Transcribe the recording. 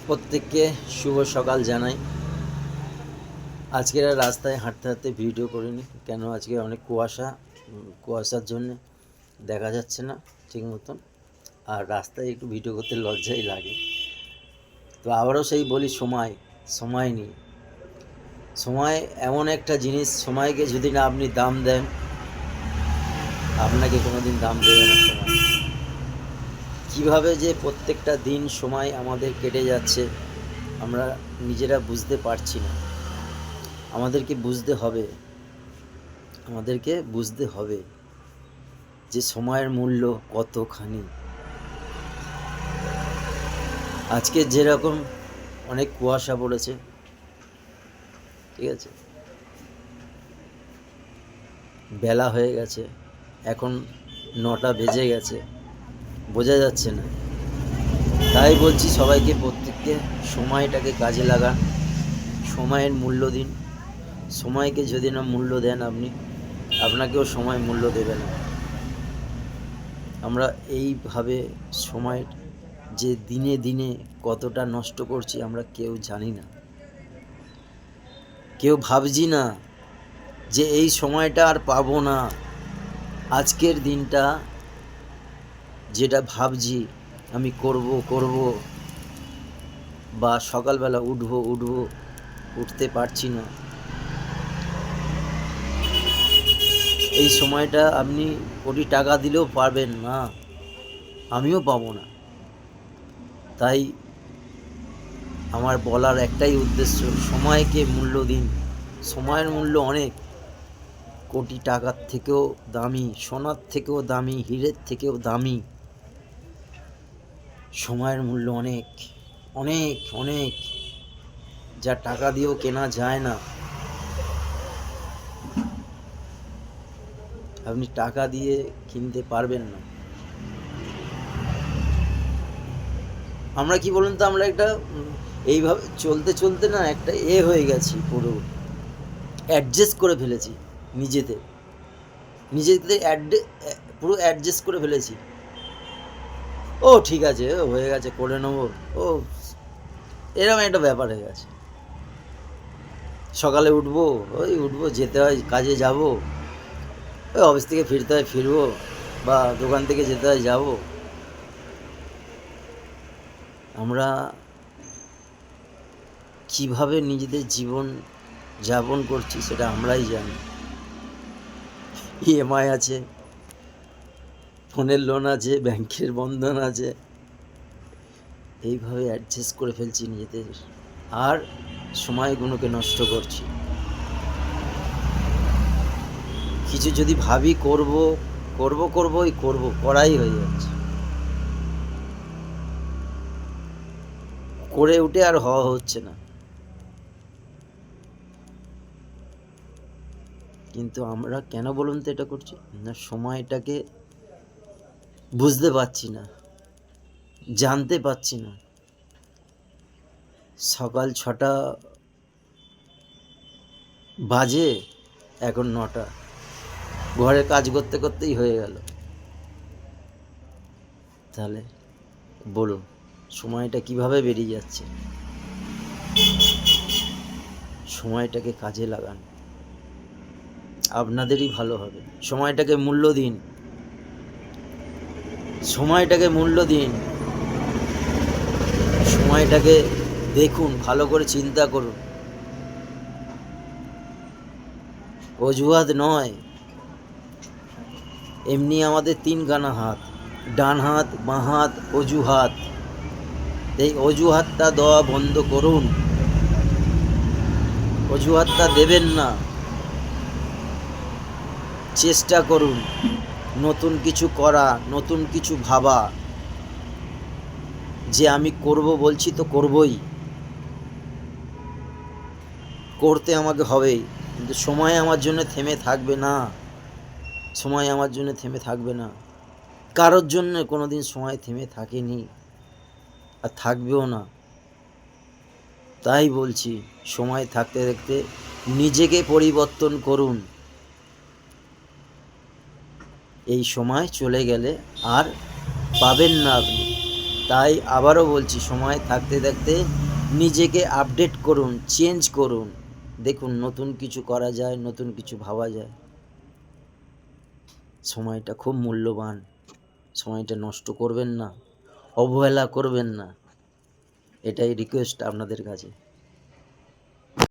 প্রত্যেককে শুভ সকাল জানাই। আজকের আর রাস্তায় হাঁটতে হাঁটতে ভিডিও করিনি, কেন আজকে অনেক কুয়াশার জন্য দেখা যাচ্ছে না ঠিক মতন, আর রাস্তায় একটু ভিডিও করতে লজ্জাই লাগে। তো আবারও সেই বলি, সময় নিয়ে, সময় এমন একটা জিনিস, সময়কে যদি না আপনি দাম দেন, আপনাকে কোনো দিন দাম দেবে না সময়। কীভাবে যে প্রত্যেকটা দিন সময় আমাদের কেটে যাচ্ছে আমরা নিজেরা বুঝতে পারছি না। আমাদেরকে বুঝতে হবে যে সময়ের মূল্য কতখানি। আজকে যেরকম অনেক কুয়াশা পড়েছে, ঠিক আছে, বেলা হয়ে গেছে, এখন 9টা বেজে গেছে, বোঝা যাচ্ছে না। তাই বলছি সবাইকে, প্রত্যেককে সময়টাকে কাজে লাগান, সময়ের মূল্য দিন। সময়কে যদি না মূল্য দেন আপনি, আপনাকেও সময় মূল্য দেবে না। আমরা এইভাবে সময় যে দিনে দিনে কতটা নষ্ট করছি আমরা কেউ জানি না, কেউ ভাবছি না যে এই সময়টা আর পাবো না। আজকের দিনটা যেটা ভাবছি আমি করব বা সকালবেলা উঠতে পারছি না, এই সময়টা আপনি কোটি টাকা দিলেও পারবেন না, আমিও পাবো না। তাই আমার বলার একটাই উদ্দেশ্য, সময়কে মূল্য দিন। সময়ের মূল্য অনেক, কোটি টাকার থেকেও দামি, সোনার থেকেও দামি, হীরের থেকেও দামি। সময়ের মূল্য অনেক অনেক অনেক, যা টাকা দিয়েও কেনা যায় না। আপনি টাকা দিয়ে কিনতে পারবেন না। আমরা কি বলুন তো, আমরা একটা এইভাবে চলতে চলতে না একটা হয়ে গেছি, পুরো অ্যাডজাস্ট করে ফেলেছি, নিজেদের পুরো অ্যাডজাস্ট করে ফেলেছি। ও ঠিক আছে, হয়ে গেছে, করে নেবো, ও এরকম একটা ব্যাপার হয়ে গেছে। সকালে উঠবো, যেতে হয় কাজে, যাব, ওই অফিস থেকে ফিরতে হয় ফিরবো, বা দোকান থেকে যেতে হয় যাব। আমরা কিভাবে নিজেদের জীবন যাপন করছি সেটা আমরাই জানি। ইএমআই আছে, ফোনের লোন আছে, ব্যাংকের বন্ধন আছে, এইভাবে অ্যাডজাস্ট করে ফেলছি নিজেদের, আর সময়গুলোকে নষ্ট করছি। কিছু যদি ভাবি করাই হয়ে যাচ্ছে, করে উঠে আর হওয়া হচ্ছে না। কিন্তু আমরা কেন বলুন তো এটা করছি না, সময়টাকে বুঝতে পারছি না, জানতে পারছি না। সকাল 6টা বাজে, এখন 9টা, ঘরের কাজ করতে করতেই হয়ে গেল। তাহলে বলুন, সময়টা কিভাবে বেরিয়ে যাচ্ছে। সময়টাকে কাজে লাগান, আপনাদেরই ভালো হবে। সময়টাকে মূল্য দিন, সময়টাকে দেখুন, ভালো করে চিন্তা করুন। অজুহাত নয়, এমনি আমাদের 3খানা হাত, ডান হাত, বাঁ হাত, অজুহাত। এই অজুহাতটা দেওয়া বন্ধ করুন, অজুহাতটা দেবেন না। চেষ্টা করুন নতুন কিছু করা, নতুন কিছু ভাবা, যে আমি করব বলছি তো করবই, করতে আমাকে হবেই। কিন্তু সময় আমার জন্য থেমে থাকবে না, কারোর জন্য কোনো দিন সময় থেমে থাকেনি, আর থাকবেও না। তাই বলছি, সময় থাকতে থাকতে নিজেকে পরিবর্তন করুন। এই সময় চলে গেলে আর পাবেন না আপনি। তাই আবারও বলছি, সময় থাকতে থাকতে নিজেকে আপডেট করুন, চেঞ্জ করুন। দেখুন নতুন কিছু করা যায়, নতুন কিছু ভাবা যায়। সময়টা খুব মূল্যবান, সময়টা নষ্ট করবেন না, অবহেলা করবেন না, এটাই রিকোয়েস্ট আপনাদের কাছে।